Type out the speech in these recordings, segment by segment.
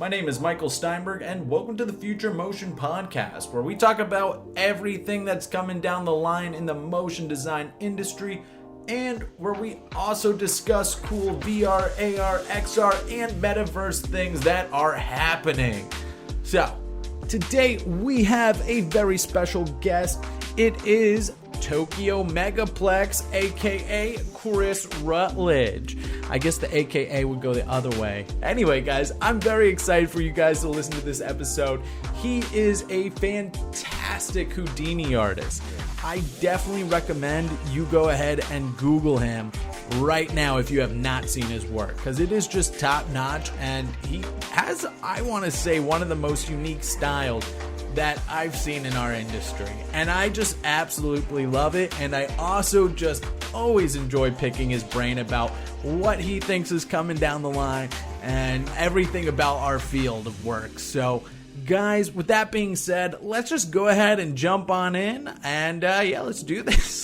My name is Michael Steinberg, and welcome to the Future Motion Podcast, where we talk about everything that's coming down the line in the motion design industry, and where we also discuss cool VR, AR, XR, and metaverse things that are happening. So, today we have a very special guest. It is Tokyo Megaplex, aka Chris Rutledge. I guess the aka would go the other way. Anyway, guys, I'm very excited for you guys to listen to this episode. He is a fantastic Houdini artist. I definitely recommend you go ahead and Google him right now if you have not seen his work, because it is just top notch, and he has, I want to say, one of the most unique styles that I've seen in our industry, and I just absolutely love it. And I also just always enjoy picking his brain about what he thinks is coming down the line and everything about our field of work. So guys, with that being said, let's just go ahead and jump on in, and let's do this.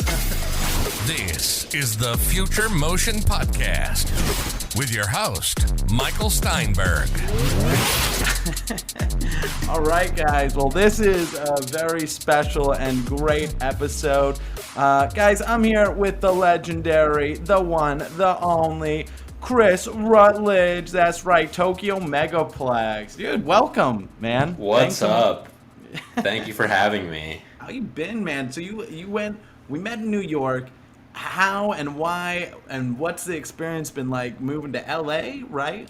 This is the Future Motion Podcast with your host, Michael Steinberg. All right, guys. Well, this is a very special and great episode. Guys, I'm here with the legendary, the one, the only, Chris Rutledge. That's right, Tokyo Megaplex. Dude, welcome, man. What's up? Thank you for having me. How you been, man? So you went, we met in New York. How and why and what's the experience been like moving to LA, right?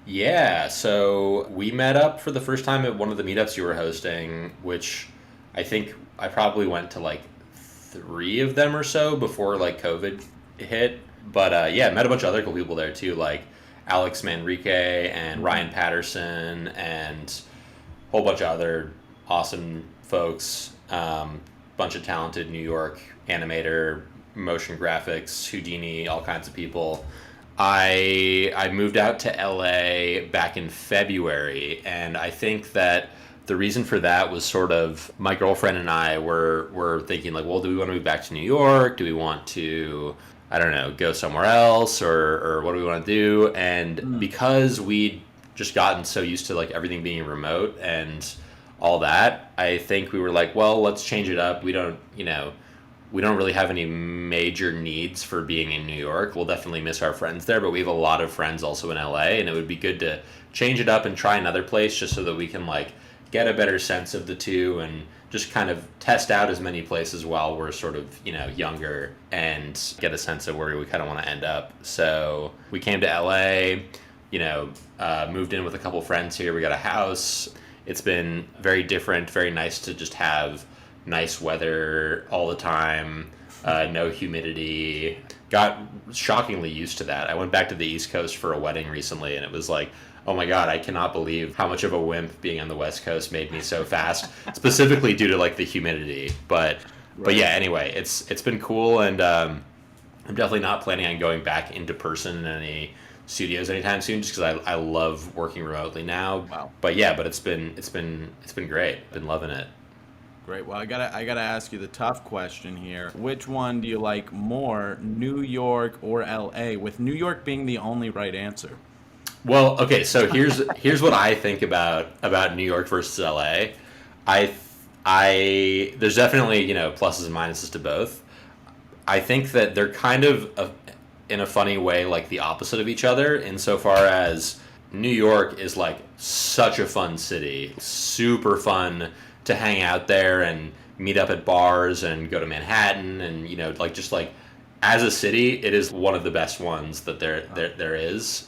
Yeah, so we met up for the first time at one of the meetups you were hosting, which I think I probably went to like 3 of them or so before like COVID hit. But met a bunch of other cool people there too, like Alex Manrique and Ryan Patterson and a whole bunch of other awesome folks. Bunch of talented New York animator, motion graphics, Houdini, all kinds of people. I moved out to LA back in February, and I think that the reason for that was sort of my girlfriend and I were thinking like, well, do we want to move back to New York? Do we want to, I don't know, go somewhere else, or what do we want to do? And because we'd just gotten so used to like everything being remote and all that, I think we were like, well, let's change it up. We don't really have any major needs for being in New York. We'll definitely miss our friends there, but we have a lot of friends also in LA, and it would be good to change it up and try another place just so that we can like get a better sense of the two and just kind of test out as many places while we're sort of, younger and get a sense of where we kind of want to end up. So we came to LA, moved in with a couple friends here. We got a house. It's been very different, very nice to just have nice weather all the time, no humidity. Got shockingly used to that. I went back to the East Coast for a wedding recently, and it was like, oh my God, I cannot believe how much of a wimp being on the West Coast made me so fast, specifically due to like the humidity. But yeah, anyway, it's been cool, and I'm definitely not planning on going back into person in any studios anytime soon, just because I love working remotely now. Wow. But it's been great. Been loving it. Great. Well, I gotta ask you the tough question here. Which one do you like more, New York or LA? With New York being the only right answer. Well, okay. So here's what I think about New York versus LA. There's definitely pluses and minuses to both. I think that they're kind of in a funny way like the opposite of each other, insofar as New York is like such a fun city, super fun to hang out there and meet up at bars and go to Manhattan, and just as a city, it is one of the best ones that there is.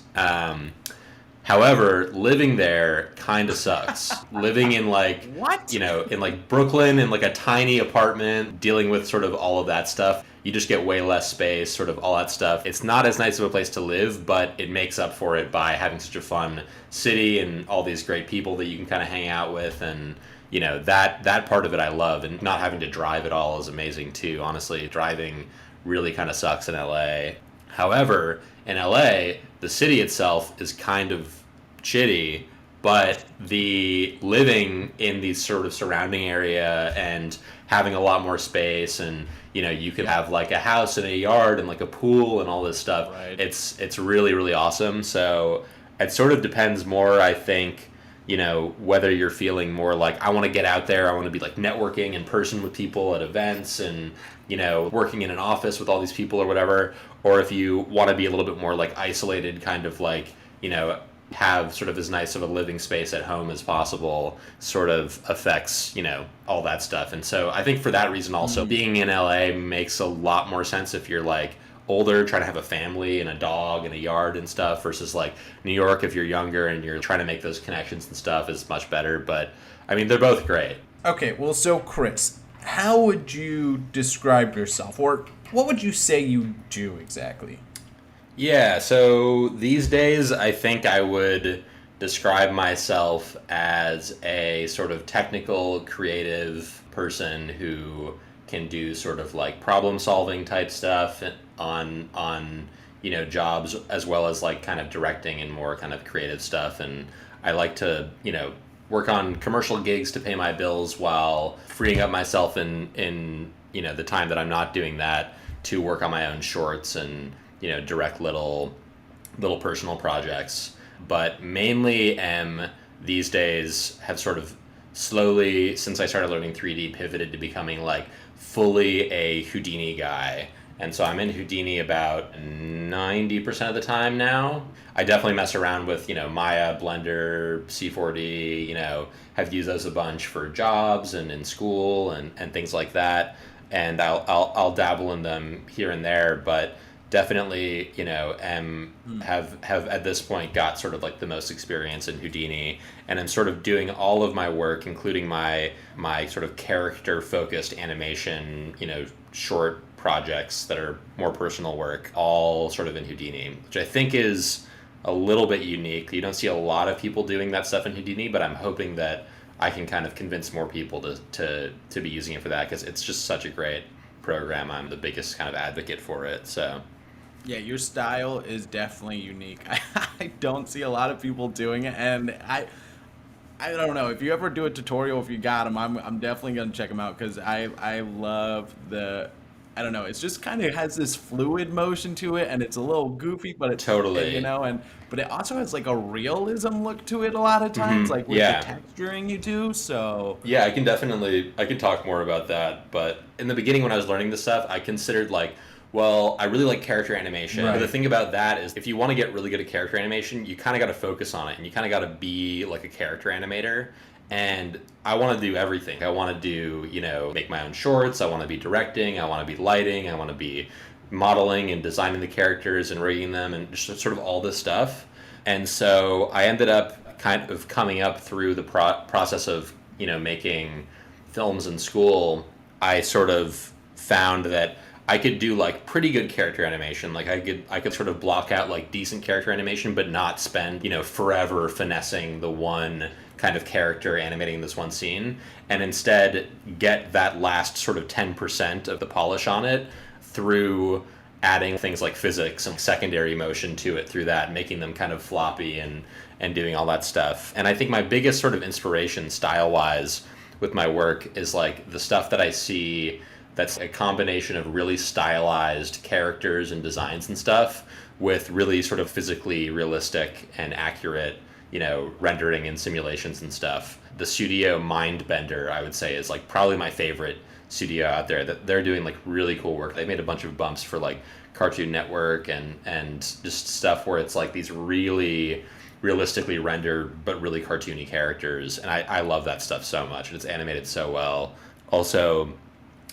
However, living there kind of sucks. Living in in Brooklyn in like a tiny apartment, dealing with sort of all of that stuff, you just get way less space, sort of all that stuff. It's not as nice of a place to live, but it makes up for it by having such a fun city and all these great people that you can kind of hang out with, and that part of it I love, and not having to drive at all is amazing too. Honestly, driving really kind of sucks in LA. However, in LA, the city itself is kind of shitty, but the living in these sort of surrounding area and having a lot more space, and you could have like a house and a yard and like a pool and all this stuff. Right. It's really, really awesome. So It sort of depends more, I think, whether you're feeling more like I want to get out there, I want to be like networking in person with people at events and, working in an office with all these people or whatever, or if you want to be a little bit more like isolated, kind of like, have sort of as nice of a living space at home as possible, sort of affects, all that stuff. And so I think for that reason also, being in LA makes a lot more sense if you're like older, trying to have a family and a dog and a yard and stuff, versus like New York if you're younger and you're trying to make those connections and stuff is much better. But I mean, they're both great. Okay, well, so Chris, how would you describe yourself, or what would you say you do exactly? Yeah, so these days I think I would describe myself as a sort of technical, creative person who can do sort of like problem solving type stuff on jobs, as well as like kind of directing and more kind of creative stuff. And I like to, work on commercial gigs to pay my bills while freeing up myself in the time that I'm not doing that to work on my own shorts and direct little personal projects. But mainly these days have sort of slowly, since I started learning 3D, pivoted to becoming like fully a Houdini guy. And so I'm in Houdini about 90% of the time now. I definitely mess around with, Maya, Blender, C4D, have used those a bunch for jobs and in school and things like that. And I'll dabble in them here and there, but definitely, have at this point got sort of like the most experience in Houdini, and I'm sort of doing all of my work, including my sort of character focused animation, short projects that are more personal work, all sort of in Houdini, which I think is a little bit unique. You don't see a lot of people doing that stuff in Houdini, but I'm hoping that I can kind of convince more people to be using it for that, because it's just such a great program. I'm the biggest kind of advocate for it. So Yeah, your style is definitely unique. I don't see a lot of people doing it, and I don't know if you ever do a tutorial. If you got them, I'm definitely gonna check them out, because I love I don't know. It's just kind of has this fluid motion to it, and it's a little goofy, but it's Totally. but it also has like a realism look to it a lot of times, like with Yeah. the texturing you do. So Yeah, I can talk more about that. But in the beginning, when I was learning this stuff, I considered like, well, I really like character animation. Right. But the thing about that is, if you want to get really good at character animation, you kind of got to focus on it, and you kind of got to be like a character animator. And I want to do everything. I want to do, make my own shorts. I want to be directing. I want to be lighting. I want to be modeling and designing the characters and rigging them and just sort of all this stuff. And so I ended up kind of coming up through the process of, making films in school. I sort of found that I could do like pretty good character animation. Like I could sort of block out like decent character animation, but not spend, forever finessing the one kind of character animating this one scene, and instead get that last sort of 10% of the polish on it through adding things like physics and secondary motion to it through that, making them kind of floppy and doing all that stuff. And I think my biggest sort of inspiration style-wise with my work is like the stuff that I see that's a combination of really stylized characters and designs and stuff with really sort of physically realistic and accurate, rendering and simulations and stuff. The studio Mindbender, I would say, is like probably my favorite studio out there. That they're doing like really cool work. They made a bunch of bumps for like Cartoon Network and just stuff where it's like these really realistically rendered but really cartoony characters, and I love that stuff so much, and it's animated so well. Also,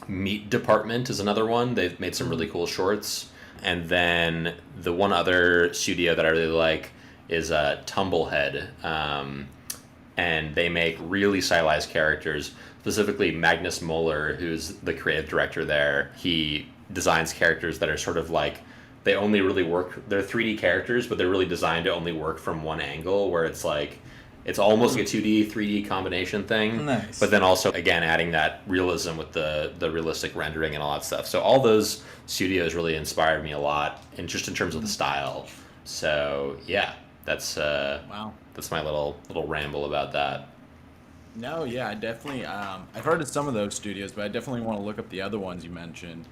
Meat Department is another one. They've made some really cool shorts. And then the one other studio that I really like is Tumblehead, and they make really stylized characters. Specifically, Magnus Moeller, who's the creative director there, he designs characters that are sort of like, they only really work, they're 3D characters, but they're really designed to only work from one angle, where it's like, it's almost like a 2D, 3D combination thing. Nice. But then also, again, adding that realism with the realistic rendering and all that stuff. So all those studios really inspired me a lot, and just in terms of the style. So yeah, that's wow. That's my little ramble about that. No, yeah, I definitely. I've heard of some of those studios, but I definitely want to look up the other ones you mentioned.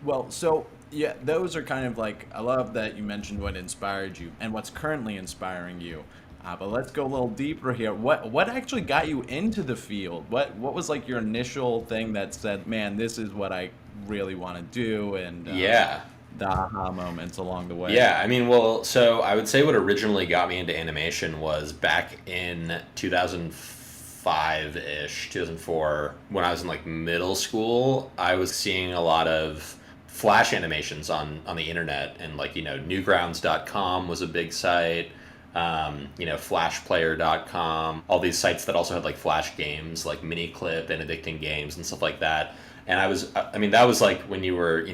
Well, so Yeah, those are kind of like, I love that you mentioned what inspired you and what's currently inspiring you. But let's go a little deeper here. What actually got you into the field? What was like your initial thing that said, man, this is what I really want to do, and Yeah. the aha moments along the way? Yeah, I mean, well, so I would say what originally got me into animation was back in 2005-ish, 2004, when I was in like middle school. I was seeing a lot of Flash animations on the internet, and like, Newgrounds.com was a big site. Flashplayer.com, all these sites that also had like Flash games, like Miniclip and Addicting Games and stuff like that. And that was like when you were,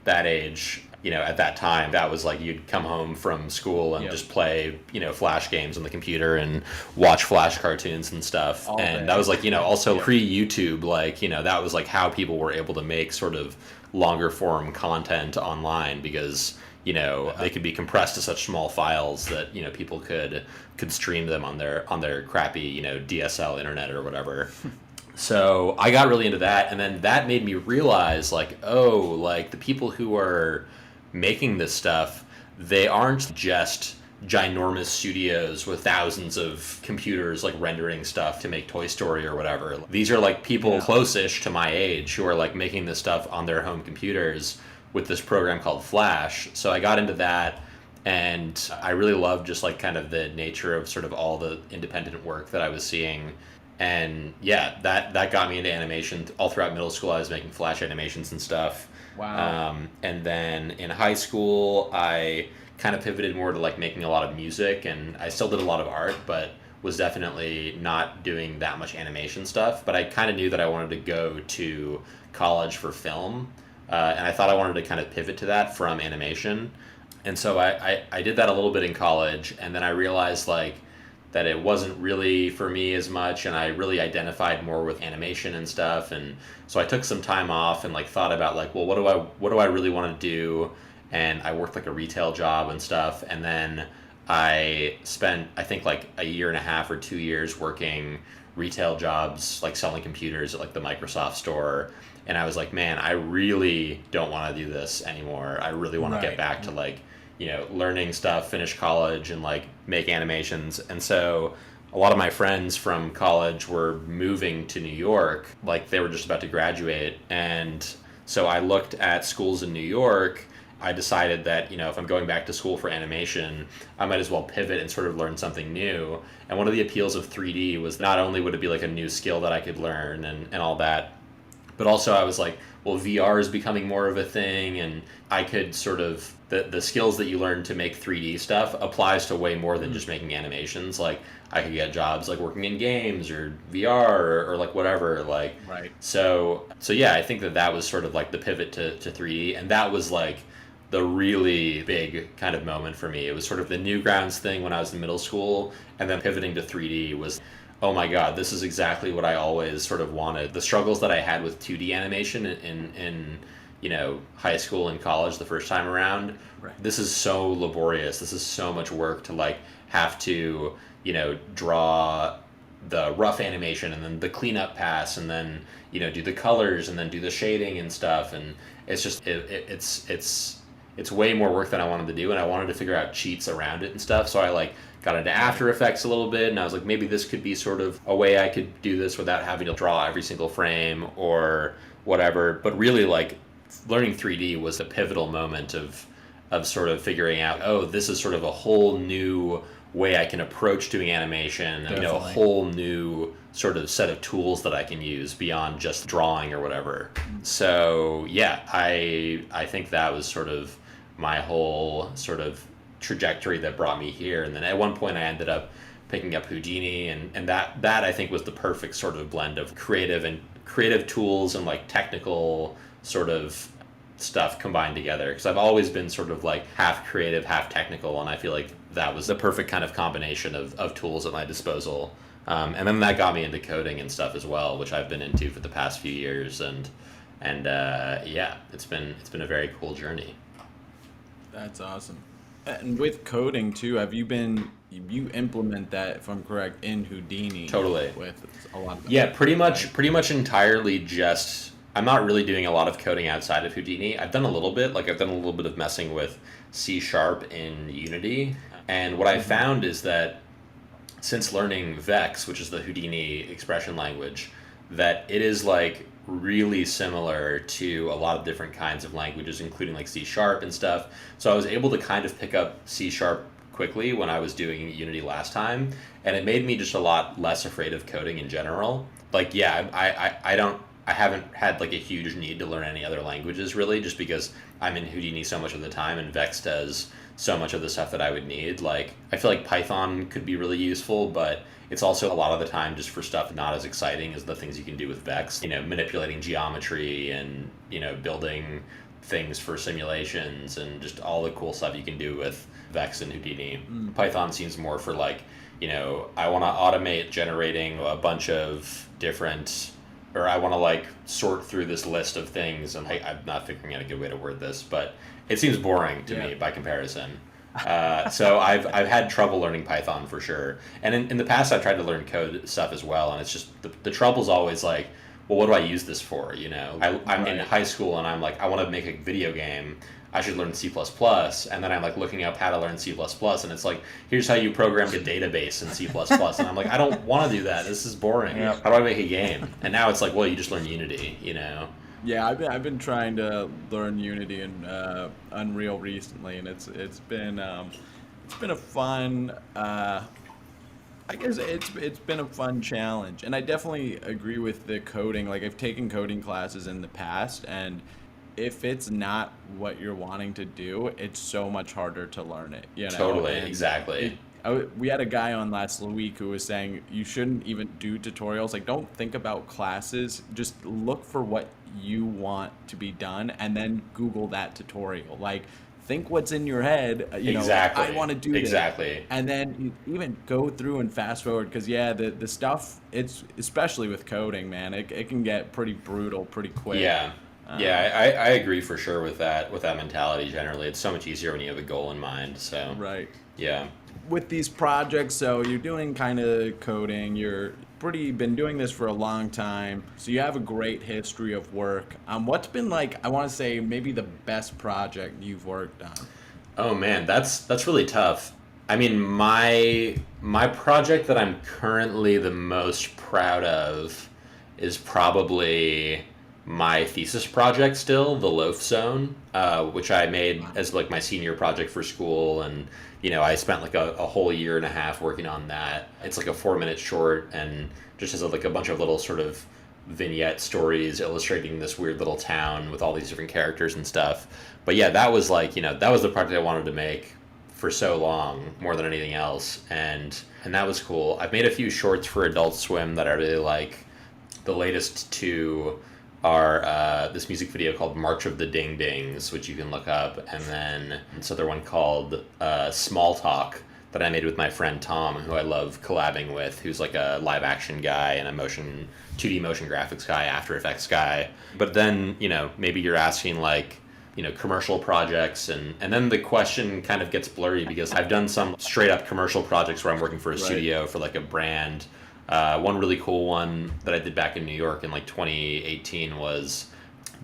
that age, at that time, that was like you'd come home from school and just play, Flash games on the computer and watch Flash cartoons and stuff. All and day. that was like, also pre-YouTube, like, that was like how people were able to make sort of longer form content online, because they could be compressed to such small files that people could stream them on their crappy DSL internet or whatever. So I got really into that, and then that made me realize like, oh, like the people who are making this stuff, they aren't just ginormous studios with thousands of computers like rendering stuff to make Toy Story or whatever. These are like people close-ish to my age who are like making this stuff on their home computers with this program called Flash. So I got into that, and I really loved just like kind of the nature of sort of all the independent work that I was seeing. And yeah, that got me into animation. All throughout middle school, I was making Flash animations and stuff. Wow. And then in high school, I kind of pivoted more to like making a lot of music, and I still did a lot of art, but was definitely not doing that much animation stuff. But I kind of knew that I wanted to go to college for film. And I thought I wanted to kind of pivot to that from animation. And so I did that a little bit in college, and then I realized like that it wasn't really for me as much, and I really identified more with animation and stuff. And so I took some time off and like thought about like, well, what do I really want to do? And I worked like a retail job and stuff, and then I spent, I think, like a year and a half or 2 years working retail jobs, like selling computers at like the Microsoft store. And I was like, man, I really don't want to do this anymore. I really want to get back to like, learning stuff, finish college, and like make animations. And so a lot of my friends from college were moving to New York, like they were just about to graduate. And so I looked at schools in New York. I decided that, if I'm going back to school for animation, I might as well pivot and sort of learn something new. And one of the appeals of 3D was not only would it be like a new skill that I could learn and all that, but also I was like, well, VR is becoming more of a thing, and I could sort of, the skills that you learn to make 3D stuff applies to way more than just making animations. Like I could get jobs like working in games or VR or like whatever. Like, Right. So yeah, I think that was sort of like the pivot to 3D, and that was like the really big kind of moment for me. It was sort of the Newgrounds thing when I was in middle school, and then pivoting to 3D was, oh my god, this is exactly what I always sort of wanted. The struggles that I had with 2D animation in high school and college the first time around, this is so laborious. This is so much work to like have to, draw the rough animation and then the cleanup pass and then, do the colors and then do the shading and stuff. And it's just, it's way more work than I wanted to do, and I wanted to figure out cheats around it and stuff. So I like got into After Effects a little bit, and I was like, maybe this could be sort of a way I could do this without having to draw every single frame or whatever. But really, like, learning 3D was a pivotal moment of sort of figuring out, oh, this is sort of a whole new way I can approach doing animation, a whole new sort of set of tools that I can use beyond just drawing or whatever. So yeah, I think that was sort of my whole sort of trajectory that brought me here. And then at one point I ended up picking up Houdini, and that I think was the perfect sort of blend of creative tools and like technical sort of stuff combined together, because I've always been sort of like half creative, half technical, and I feel like that was the perfect kind of combination of tools at my disposal. And then that got me into coding and stuff as well, which I've been into for the past few years, and yeah, it's been a very cool journey. That's awesome. And with coding too, you implement that, if I'm correct, in Houdini? Totally. With a lot of Yeah, pretty much entirely just I'm not really doing a lot of coding outside of Houdini. I've done a little bit, like I've done a little bit of messing with C# in Unity. And what I found is that since learning Vex, which is the Houdini expression language, that it is like really similar to a lot of different kinds of languages, including like C# and stuff. So I was able to kind of pick up C# quickly when I was doing Unity last time, and it made me just a lot less afraid of coding in general. Like, yeah, I haven't had like a huge need to learn any other languages really, just because I'm in Houdini so much of the time and Vex does so much of the stuff that I would need. Like, I feel like Python could be really useful, but it's also a lot of the time just for stuff not as exciting as the things you can do with Vex. You know, manipulating geometry and, you know, building things for simulations and just all the cool stuff you can do with Vex and Houdini. Python seems more for like, you know, I want to automate generating a bunch of different, or I want to like sort through this list of things, and I'm not figuring out a good way to word this, but it seems boring to me by comparison. So I've had trouble learning Python for sure. And in the past I've tried to learn code stuff as well, and it's just the trouble's always like, well, what do I use this for? You know, I'm in high school and I'm like, I want to make a video game. I should learn C++. And then I'm like looking up how to learn C++, and it's like, here's how you program a database in C++. And I'm like, I don't want to do that. This is boring. How do I make a game? And now it's like, well, you just learn Unity, you know? Yeah, I've been trying to learn Unity and Unreal recently, and it's been a fun. I guess it's been a fun challenge, and I definitely agree with the coding. Like, I've taken coding classes in the past, and if it's not what you're wanting to do, it's so much harder to learn it. You know? Totally, And exactly. we had a guy on last week who was saying you shouldn't even do tutorials. Like, don't think about classes. Just look for what you want to be done, and then Google that tutorial. Like, think what's in your head. You know, I want to do this. Exactly. And then you even go through and fast forward, because the stuff, it's especially with coding, man, it can get pretty brutal pretty quick. Yeah. I agree for sure with that mentality. Generally, it's so much easier when you have a goal in mind. So Right. yeah. With these projects, so you're doing kind of coding, been doing this for a long time, so you have a great history of work. What's been like, I want to say, maybe the best project you've worked on? Oh man, that's really tough. I mean, my project that I'm currently the most proud of is probably my thesis project still, The Loaf Zone, which I made as like my senior project for school, and you know, I spent like a whole year and a half working on that. It's like a 4-minute short and just has like a bunch of little sort of vignette stories illustrating this weird little town with all these different characters and stuff. But yeah, that was like, you know, that was the project I wanted to make for so long, more than anything else, and that was cool. I've made a few shorts for Adult Swim that I really like. The latest two are this music video called March of the Ding Dings, which you can look up, and then this other one called Small Talk that I made with my friend Tom, who I love collabing with, who's like a live action guy and a 2D motion graphics guy, After Effects guy. But then, you know, maybe you're asking like, you know, commercial projects, and then the question kind of gets blurry, because I've done some straight up commercial projects where I'm working for a studio for like a brand. One really cool one that I did back in New York in like 2018 was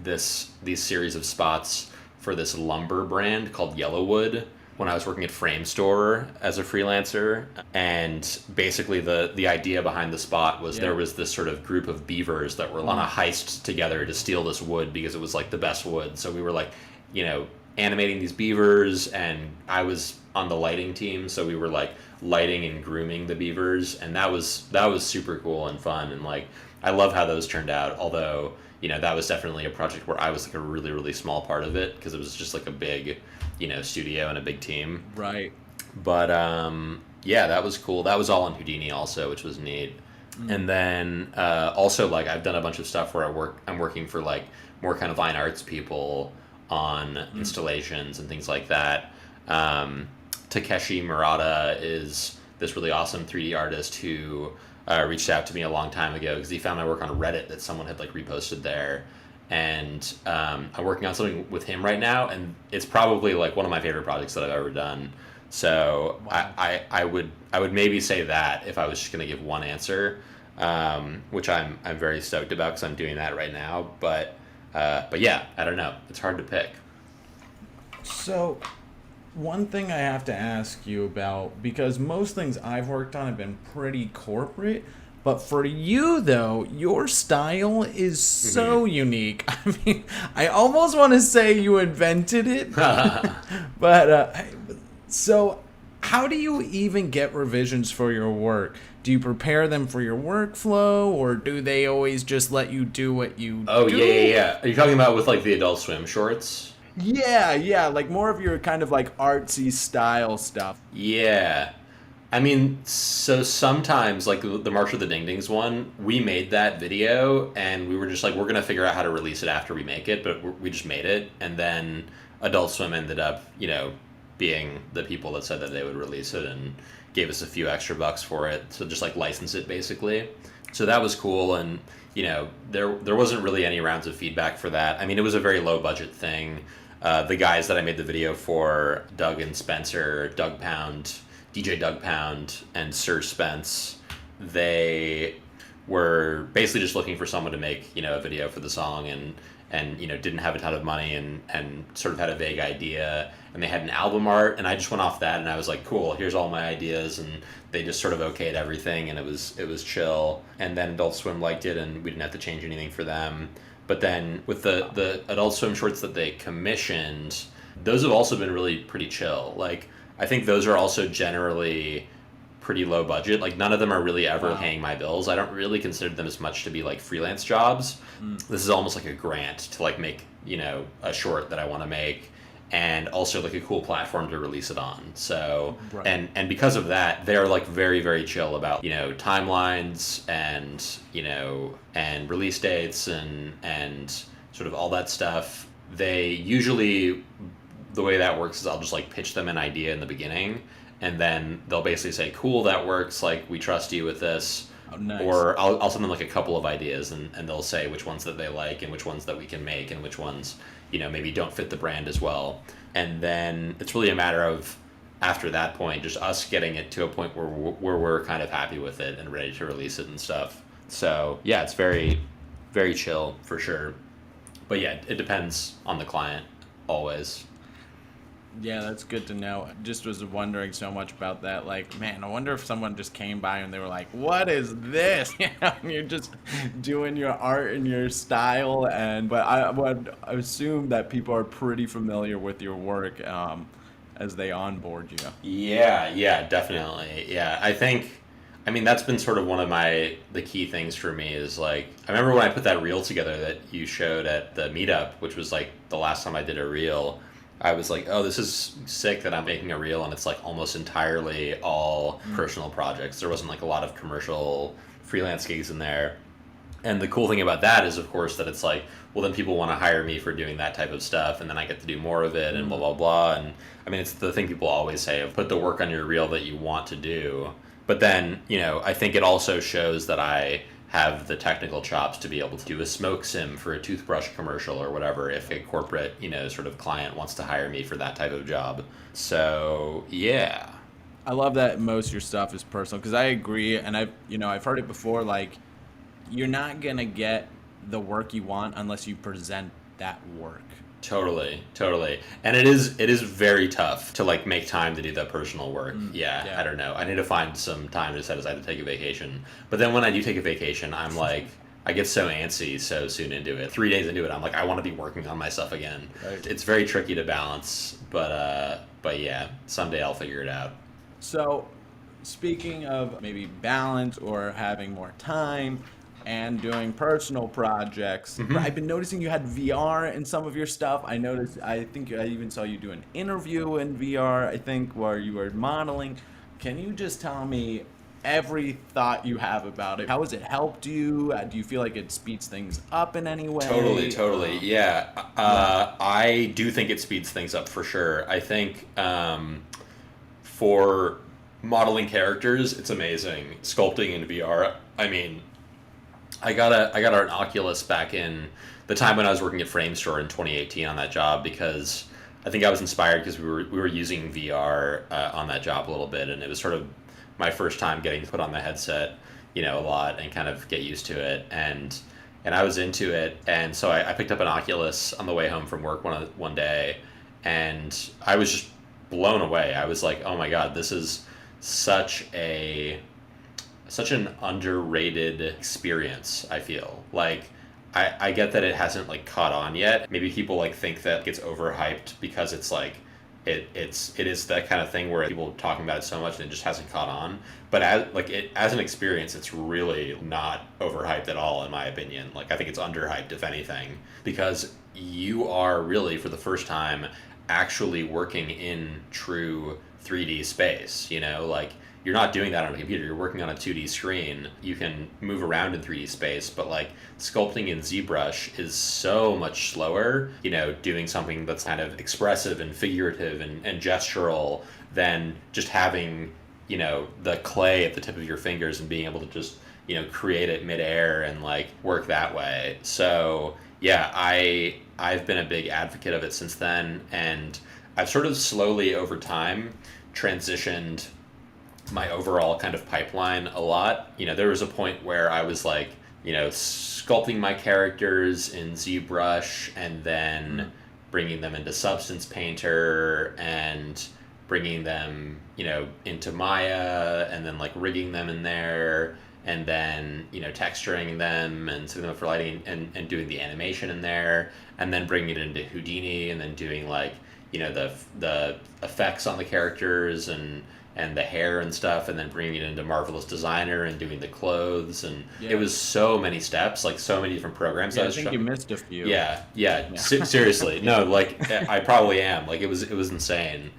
these series of spots for this lumber brand called Yellowwood, when I was working at Frame Store as a freelancer. And basically the idea behind the spot was there was this sort of group of beavers that were on a heist together to steal this wood because it was like the best wood. So we were like, you know, animating these beavers, and I was on the lighting team, so we were like lighting and grooming the beavers, and that was super cool and fun, and like I love how those turned out. Although, you know, that was definitely a project where I was like a really, really small part of it, because it was just like a big, you know, studio and a big team. Right. But yeah, that was cool. That was all in Houdini also, which was neat. And then also, like, I've done a bunch of stuff where I'm working for like more kind of fine arts people on installations and things like that. Takeshi Murata is this really awesome 3D artist who reached out to me a long time ago because he found my work on Reddit that someone had like reposted there. And I'm working on something with him right now, and it's probably like one of my favorite projects that I've ever done. So wow. I would maybe say that if I was just going to give one answer, which I'm very stoked about because I'm doing that right now. But But yeah, I don't know. It's hard to pick. So, one thing I have to ask you about, because most things I've worked on have been pretty corporate, but for you, though, your style is so unique. I mean, I almost want to say you invented it. But, so how do you even get revisions for your work? Do you prepare them for your workflow, or do they always just let you do what you do? Yeah. Are you talking about with like the Adult Swim shorts? Yeah, like more of your kind of like artsy style stuff. Yeah. I mean, so sometimes, like the March of the Ding Dings one, we made that video, and we were just like, we're going to figure out how to release it after we make it, but we just made it. And then Adult Swim ended up, being the people that said that they would release it and gave us a few extra bucks for it. So just like license it, basically. So that was cool. And, there wasn't really any rounds of feedback for that. I mean, it was a very low budget thing. The guys that I made the video for, Doug and Spencer, DJ Doug Pound, and Sir Spence, they were basically just looking for someone to make, a video for the song and didn't have a ton of money and sort of had a vague idea, and they had an album art, and I just went off that, and I was like, cool, here's all my ideas, and they just sort of okayed everything, and it was chill. And then Adult Swim liked it, and we didn't have to change anything for them. But then with the Adult Swim shorts that they commissioned, those have also been really pretty chill. Like, I think those are also generally pretty low budget. Like, none of them are really ever paying my bills. I don't really consider them as much to be like freelance jobs. This is almost like a grant to like make, a short that I want to make, and also like a cool platform to release it on. So, and because of that, they're like very, very chill about, timelines and, and release dates and sort of all that stuff. They usually, the way that works is I'll just like pitch them an idea in the beginning, and then they'll basically say, cool, that works, like we trust you with this. Oh, nice. Or I'll send them like a couple of ideas, and they'll say which ones that they like and which ones that we can make and which ones, maybe don't fit the brand as well. And then it's really a matter of, after that point, just us getting it to a point where we're kind of happy with it and ready to release it and stuff. So yeah, it's very, very chill for sure. But yeah, it depends on the client always. Yeah, that's good to know. Just was wondering so much about that. Like, man, I wonder if someone just came by and they were like, what is this? And you're just doing your art and your style. But I would assume that people are pretty familiar with your work as they onboard you. Yeah, definitely. Yeah, I mean, that's been sort of one of the key things for me is like, I remember when I put that reel together that you showed at the meetup, which was like the last time I did a reel, I was like, oh, this is sick that I'm making a reel, and it's like almost entirely all personal projects. There wasn't like a lot of commercial freelance gigs in there. And the cool thing about that is, of course, that it's like, well, then people want to hire me for doing that type of stuff, and then I get to do more of it, and blah, blah, blah. And I mean, it's the thing people always say of put the work on your reel that you want to do. But then, I think it also shows that I have the technical chops to be able to do a smoke sim for a toothbrush commercial or whatever if a corporate, sort of client wants to hire me for that type of job. So, yeah. I love that most of your stuff is personal, because I agree, and I've heard it before, like, you're not going to get the work you want unless you present that work. Totally. And it is very tough to like make time to do that personal work. Yeah, I don't know. I need to find some time to set aside to take a vacation. But then when I do take a vacation, I'm like, I get so antsy so soon into it. 3 days into it, I'm like, I want to be working on my stuff again. Right. It's very tricky to balance, but yeah, someday I'll figure it out. So, speaking of maybe balance or having more time and doing personal projects, I've been noticing you had VR in some of your stuff. I think I even saw you do an interview in VR, I think, where you were modeling. Can you just tell me every thought you have about it? How has it helped you? Do you feel like it speeds things up in any way? Totally. Yeah. I do think it speeds things up for sure. I think for modeling characters, it's amazing. Sculpting in VR, I mean, I got an Oculus back in the time when I was working at Frame Store in 2018 on that job, because I think I was inspired because we were using VR on that job a little bit, and it was sort of my first time getting to put on the headset, a lot and kind of get used to it. And and I was into it. And so I picked up an Oculus on the way home from work one day, and I was just blown away. I was like, oh my God, this is such an underrated experience. I feel like I get that it hasn't like caught on yet. Maybe people like think that it's overhyped because it's like it is that kind of thing where people are talking about it so much and it just hasn't caught on. But as an experience, it's really not overhyped at all, in my opinion. Like, I think it's underhyped, if anything, because you are really, for the first time, actually working in true 3D space. You know, like, you're not doing that on a computer. You're working on a 2D screen. You can move around in 3D space, but like sculpting in ZBrush is so much slower, you know, doing something that's kind of expressive and figurative and gestural than just having, you know, the clay at the tip of your fingers and being able to just, you know, create it midair and like work that way. So yeah, I've been a big advocate of it since then, and I've sort of slowly over time transitioned my overall kind of pipeline a lot. You know, there was a point where I was like, you know, sculpting my characters in ZBrush and then bringing them into Substance Painter and bringing them, you know, into Maya and then like rigging them in there and then, you know, texturing them and setting them up for lighting and doing the animation in there and then bringing it into Houdini and then doing like, you know, the effects on the characters and the hair and stuff, and then bringing it into Marvelous Designer and doing the clothes, and it was so many steps, like so many different programs. Yeah, I think you missed a few. Yeah. Seriously, no, like I probably am. Like it was insane,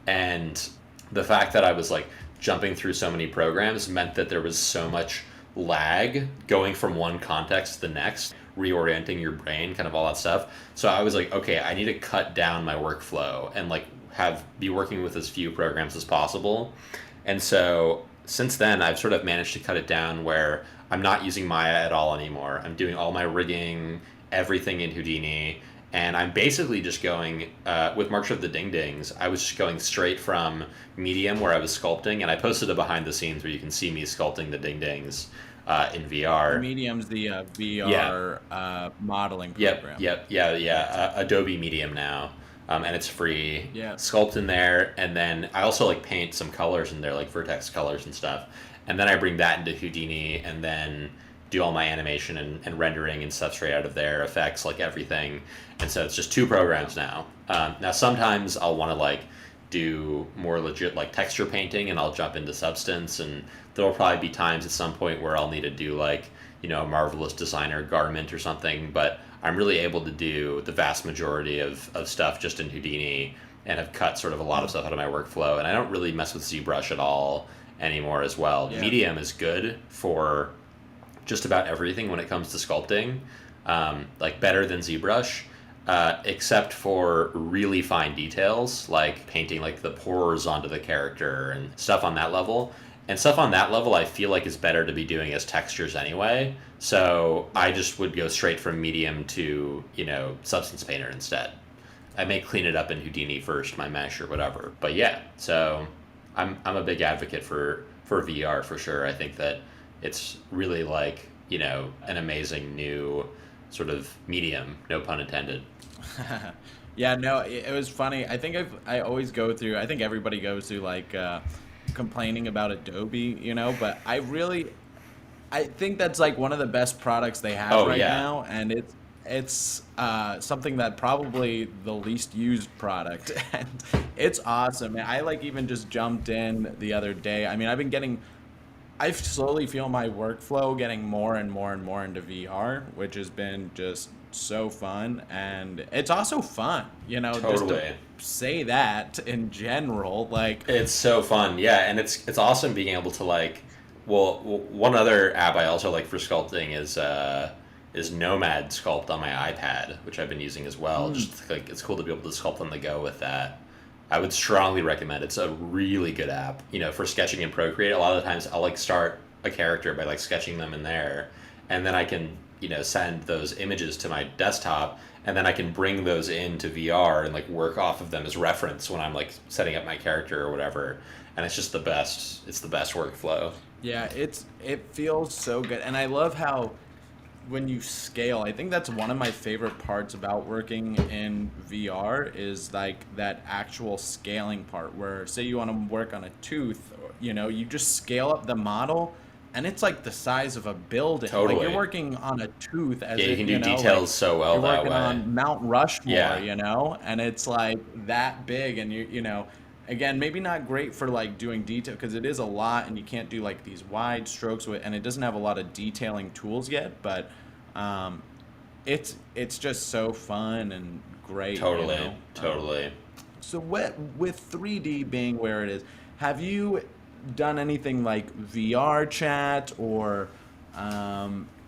and the fact that I was like jumping through so many programs meant that there was so much lag going from one context to the next, reorienting your brain, kind of all that stuff. So I was like, okay, I need to cut down my workflow and like be working with as few programs as possible. And so since then, I've sort of managed to cut it down where I'm not using Maya at all anymore. I'm doing all my rigging, everything in Houdini, and I'm basically just going, with March of the Ding Dings, I was just going straight from Medium where I was sculpting, and I posted a behind the scenes where you can see me sculpting the Ding Dings in VR. Medium's the VR modeling program. Adobe Medium now. And it's free. Yeah. Sculpt in there, and then I also like paint some colors in there, like vertex colors and stuff. And then I bring that into Houdini, and then do all my animation and rendering and stuff straight out of there, effects, like everything. And so it's just two programs now. Now sometimes I'll want to like do more legit like texture painting, and I'll jump into Substance, and there'll probably be times at some point where I'll need to do like, you know, a Marvelous Designer garment or something, but I'm really able to do the vast majority of stuff just in Houdini, and have cut sort of a lot of stuff out of my workflow, and I don't really mess with ZBrush at all anymore as well. Yeah. Medium is good for just about everything when it comes to sculpting, like better than ZBrush, except for really fine details, like painting like the pores onto the character and stuff on that level. And stuff on that level I feel like is better to be doing as textures anyway. So I just would go straight from Medium to, you know, Substance Painter instead. I may clean it up in Houdini first, my mesh or whatever. But yeah, so I'm a big advocate for VR for sure. I think that it's really like, you know, an amazing new sort of medium, no pun intended. Yeah, no, it was funny. I think I always go through, I think everybody goes through like complaining about Adobe, you know, but I think that's like one of the best products they have now, and it's something that probably the least used product, and it's awesome. I like even just jumped in the other day. I mean, I slowly feel my workflow getting more and more and more into VR, which has been just so fun, and it's also fun, you know. Totally. Just to say that in general, like it's so fun, yeah, and it's awesome being able to like. Well, one other app I also like for sculpting is Nomad Sculpt on my iPad, which I've been using as well. Just like it's cool to be able to sculpt on the go with that. I would strongly recommend. It's a really good app, you know, for sketching in Procreate. A lot of the times I'll like start a character by like sketching them in there, and then I can, you know, send those images to my desktop, and then I can bring those into VR and like work off of them as reference when I'm like setting up my character or whatever. And it's just the best. It's the best workflow. Yeah, it feels so good, and I love how when you scale, I think that's one of my favorite parts about working in VR is like that actual scaling part where say you want to work on a tooth, you know, you just scale up the model and it's like the size of a building. Totally. Like you're working on a tooth as Yeah, you if, can do you know, details like so well you're that working way. on Mount Rushmore, Yeah. you know, and it's like that big and you know, again, maybe not great for like doing detail because it is a lot and you can't do like these wide strokes with, and it doesn't have a lot of detailing tools yet, but it's just so fun and great. Totally, you know? totally. So with 3D being where it is, have you done anything like VR chat or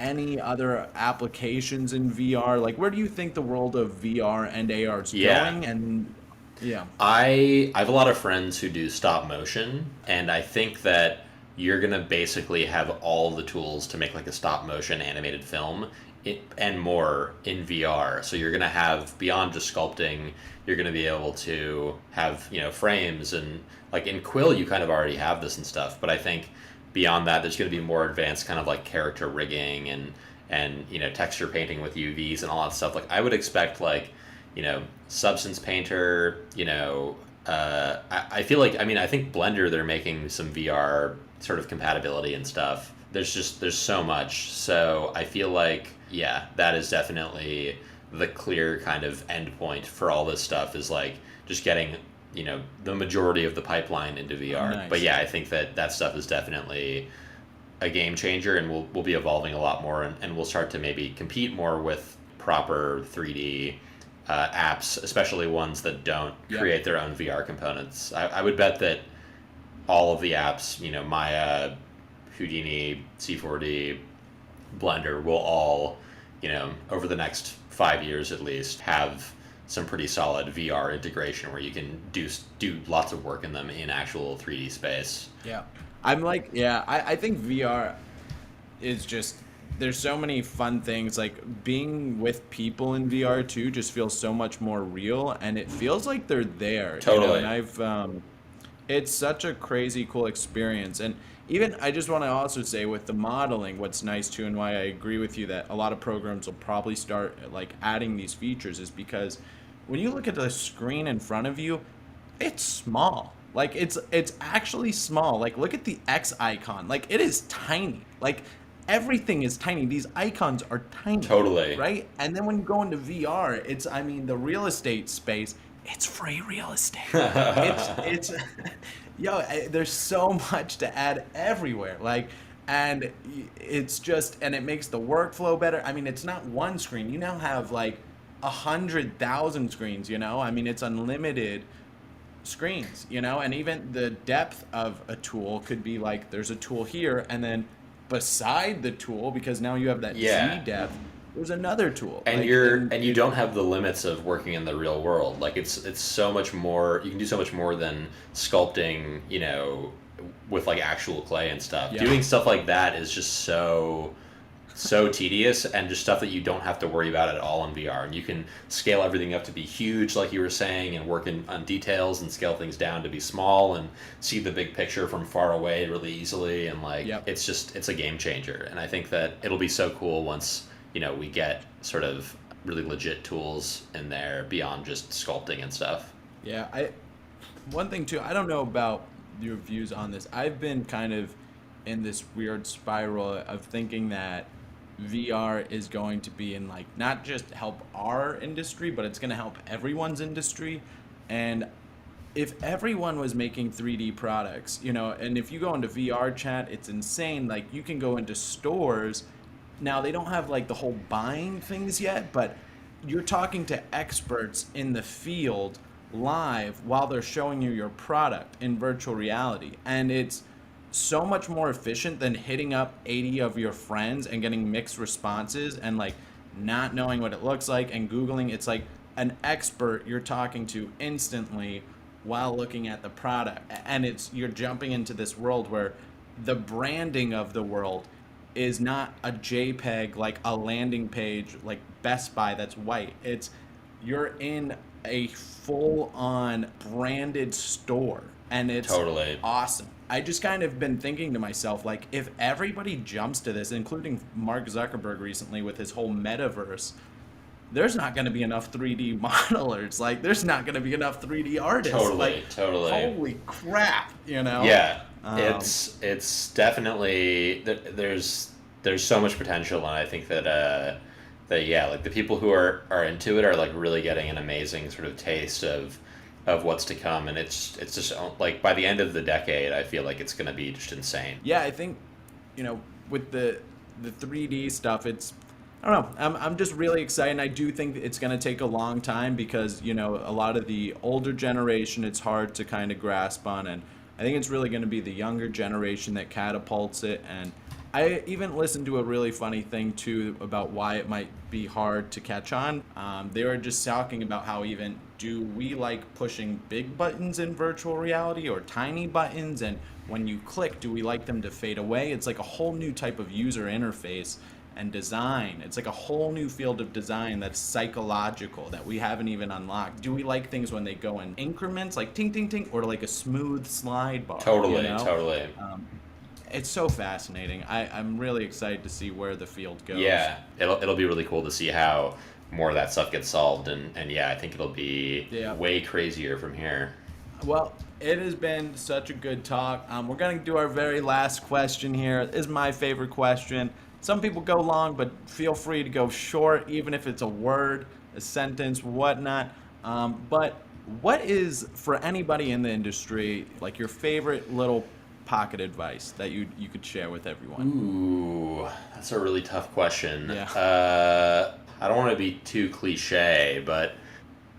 any other applications in VR? Like, where do you think the world of VR and AR is Yeah. going? And yeah, I have a lot of friends who do stop motion, and I think that you're gonna basically have all the tools to make like a stop motion animated film and more in VR. So you're gonna have beyond just sculpting, you're gonna be able to have, you know, frames and like in Quill you kind of already have this and stuff, but I think beyond that there's gonna be more advanced kind of like character rigging and you know texture painting with UVs and all that stuff. Like I would expect like, you know, Substance Painter, you know, I feel like, I mean, I think Blender, they're making some VR sort of compatibility and stuff. There's so much. So I feel like, yeah, that is definitely the clear kind of endpoint for all this stuff is like just getting, you know, the majority of the pipeline into VR. Nice. But yeah, I think that stuff is definitely a game changer and we'll be evolving a lot more and we'll start to maybe compete more with proper 3D apps, especially ones that don't create their own VR components. I would bet that all of the apps, you know, Maya, Houdini, C4D, Blender will all, you know, over the next 5 years at least, have some pretty solid VR integration where you can do lots of work in them in actual 3D space. yeah. I'm like, yeah, I think VR is just, there's so many fun things. Like being with people in VR too just feels so much more real and it feels like they're there. Totally. You know? And it's such a crazy cool experience. And even I just want to also say with the modeling, what's nice too and why I agree with you that a lot of programs will probably start like adding these features is because when you look at the screen in front of you, it's small. Like it's actually small. Like look at the X icon. Like it is tiny. Like everything is tiny. These icons are tiny. Totally. Right? And then when you go into VR, it's, I mean, the real estate space, it's free real estate. it's yo, there's so much to add everywhere. Like, and it's just, and it makes the workflow better. I mean, it's not one screen. You now have like 100,000 screens, you know? I mean, it's unlimited screens, you know? And even the depth of a tool could be like, there's a tool here, and then beside the tool, because now you have that Z depth, there's another tool. And like, and you don't have the limits of working in the real world. Like it's so much more, you can do so much more than sculpting, you know, with like actual clay and stuff. Yeah. Doing stuff like that is just so tedious and just stuff that you don't have to worry about at all in VR. And you can scale everything up to be huge, like you were saying, and work on details and scale things down to be small and see the big picture from far away really easily. And like, it's a game changer. And I think that it'll be so cool once, you know, we get sort of really legit tools in there beyond just sculpting and stuff. Yeah, one thing too, I don't know about your views on this. I've been kind of in this weird spiral of thinking that VR is going to be in like not just help our industry, but it's going to help everyone's industry. And if everyone was making 3D products, you know, and if you go into VR chat, it's insane. Like you can go into stores. Now they don't have like the whole buying things yet, but you're talking to experts in the field live while they're showing you your product in virtual reality. And it's so much more efficient than hitting up 80 of your friends and getting mixed responses and like not knowing what it looks like and Googling. It's like an expert you're talking to instantly while looking at the product. And you're jumping into this world where the branding of the world is not a JPEG, like a landing page, like Best Buy that's white. You're in a full-on branded store And it's Totally. awesome. I just kind of been thinking to myself, like, if everybody jumps to this, including Mark Zuckerberg recently with his whole metaverse, there's not going to be enough 3D modelers. Like, there's not going to be enough 3D artists. Totally. Holy crap, you know? Yeah, it's definitely there's so much potential, and I think that like the people who are into it are like really getting an amazing sort of taste of what's to come, and it's just like by the end of the decade, I feel like it's going to be just insane. Yeah, I think, you know, with the 3D stuff, it's, I don't know, I'm just really excited, and I do think it's going to take a long time because, you know, a lot of the older generation, it's hard to kind of grasp on, and I think it's really going to be the younger generation that catapults it. And I even listened to a really funny thing too about why it might be hard to catch on. They were just talking about how even do we like pushing big buttons in virtual reality or tiny buttons, and when you click, do we like them to fade away? It's like a whole new type of user interface and design. It's like a whole new field of design that's psychological that we haven't even unlocked. Do we like things when they go in increments, like ting ting ting, or like a smooth slide bar? Totally, you know? totally. It's so fascinating. I'm really excited to see where the field goes. Yeah, it'll be really cool to see how more of that stuff gets solved, and yeah, I think it'll be way crazier from here. Well, it has been such a good talk. We're going to do our very last question here. This is my favorite question. Some people go long, but feel free to go short, even if it's a word, a sentence, whatnot. But what is, for anybody in the industry, like your favorite little pocket advice that you could share with everyone? Ooh, that's a really tough question. Yeah. I don't want to be too cliche, but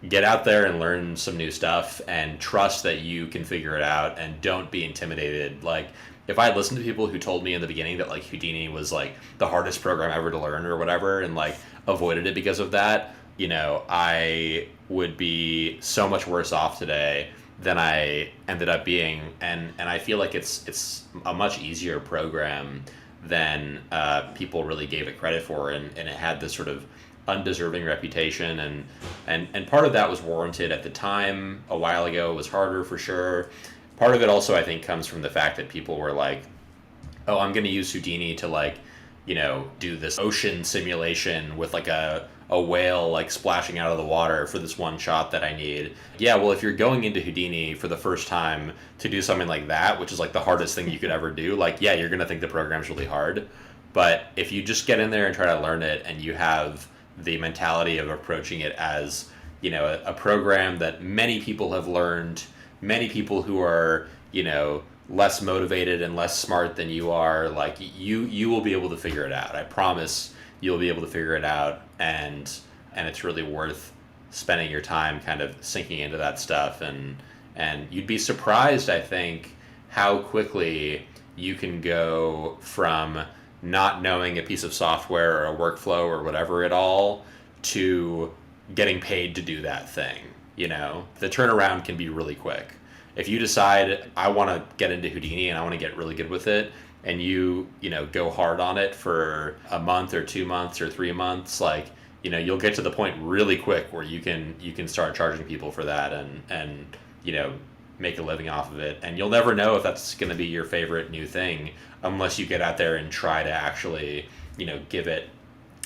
get out there and learn some new stuff and trust that you can figure it out, and don't be intimidated. Like, if I had listened to people who told me in the beginning that like Houdini was like the hardest program ever to learn or whatever, and like avoided it because of that, you know, I would be so much worse off today than I ended up being. And I feel like it's a much easier program than people really gave it credit for, and it had this sort of undeserving reputation, and part of that was warranted at the time. A while ago it was harder for sure. Part of it also, I think, comes from the fact that people were like, oh, I'm going to use Houdini to, like, you know, do this ocean simulation with like a whale like splashing out of the water for this one shot that I need. Yeah, well, if you're going into Houdini for the first time to do something like that, which is like the hardest thing you could ever do, like, yeah, you're going to think the program's really hard. But if you just get in there and try to learn it, and you have the mentality of approaching it as, you know, a program that many people have learned, many people who are, you know, less motivated and less smart than you are, like, you will be able to figure it out. I promise you'll be able to figure it out, and it's really worth spending your time kind of sinking into that stuff, and you'd be surprised, I think, how quickly you can go from not knowing a piece of software or a workflow or whatever at all to getting paid to do that thing. You know, the turnaround can be really quick. If you decide, I want to get into Houdini and I want to get really good with it, and you know, go hard on it for a month or 2 months or 3 months, like, you know, you'll get to the point really quick where you can start charging people for that, and you know, make a living off of it. And you'll never know if that's going to be your favorite new thing unless you get out there and try to actually, you know, give it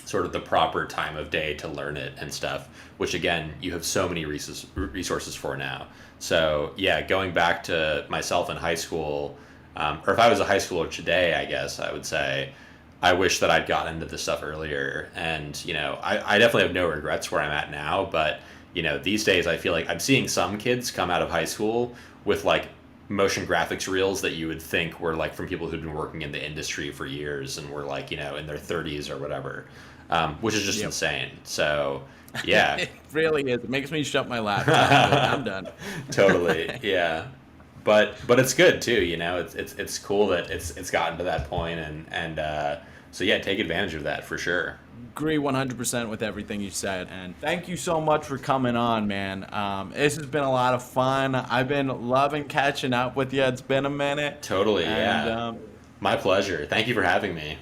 sort of the proper time of day to learn it and stuff, which again, you have so many resources for now. So yeah, going back to myself in high school, or if I was a high schooler today, I guess I would say I wish that I'd gotten into this stuff earlier. And, you know, I definitely have no regrets where I'm at now, but, you know, these days I feel like I'm seeing some kids come out of high school with like motion graphics reels that you would think were like from people who'd been working in the industry for years and were like, you know, in their 30s or whatever, which is just insane. So yeah. It really is. It makes me shut my laptop. I'm done. Totally. Yeah. But it's good too, you know. It's cool that it's gotten to that point, and so yeah, take advantage of that for sure. Agree 100% with everything you said, and thank you so much for coming on, man. This has been a lot of fun. I've been loving catching up with you. It's been a minute. Totally, and, yeah. My pleasure. Thank you for having me.